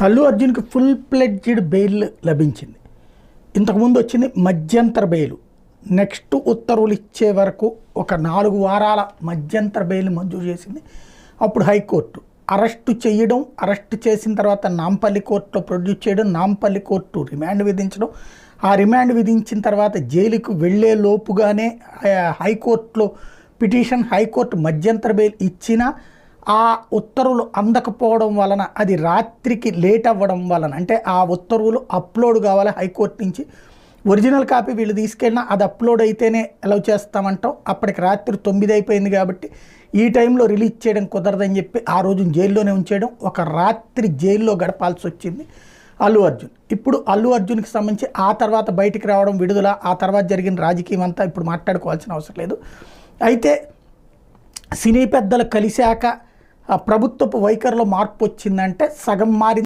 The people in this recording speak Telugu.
అల్లు అర్జున్కి ఫుల్ ప్లెడ్జ్డ్ బెయిల్ లభించింది. ఇంతకుముందు వచ్చింది మధ్యంతర బెయిల్. నెక్స్ట్ ఉత్తర్వులు ఇచ్చే వరకు ఒక 4 వారాల మధ్యంతర బెయిల్ మంజూరు చేసింది. అప్పుడు హైకోర్టు అరెస్టు చేయడం, అరెస్ట్ చేసిన తర్వాత నాంపల్లి కోర్టులో ప్రొడ్యూస్ చేయడం, నాంపల్లి కోర్టు రిమాండ్ విధించడం, ఆ రిమాండ్ విధించిన తర్వాత జైలుకు వెళ్లే లోపుగానే హైకోర్టులో పిటిషన్, హైకోర్టు మధ్యంతర బెయిల్ ఇచ్చినా ఆ ఉత్తర్వులు అందకపోవడం వలన, అది రాత్రికి లేట్ అవ్వడం వలన, అంటే ఆ ఉత్తర్వులు అప్లోడ్ కావాలి హైకోర్టు నుంచి, ఒరిజినల్ కాపీ వీళ్ళు తీసుకెళ్ళినా అది అప్లోడ్ అయితేనే అలౌ చేస్తామంటాం. అప్పటికి రాత్రి 9 అయిపోయింది కాబట్టి ఈ టైంలో రిలీజ్ చేయడం కుదరదని చెప్పి ఆ రోజు జైల్లోనే ఉంచేయడం, ఒక రాత్రి జైల్లో గడపాల్సి వచ్చింది అల్లు అర్జున్. ఇప్పుడు అల్లు అర్జున్కి సంబంధించి ఆ తర్వాత బయటికి రావడం, విడుదల, ఆ తర్వాత జరిగిన రాజకీయం అంతా ఇప్పుడు మాట్లాడుకోవాల్సిన అవసరం లేదు. అయితే సినీ పెద్దలు కలిశాక ప్రభుత్వపు వైఖరిలో మార్పు వచ్చిందంటే సగం మారింది.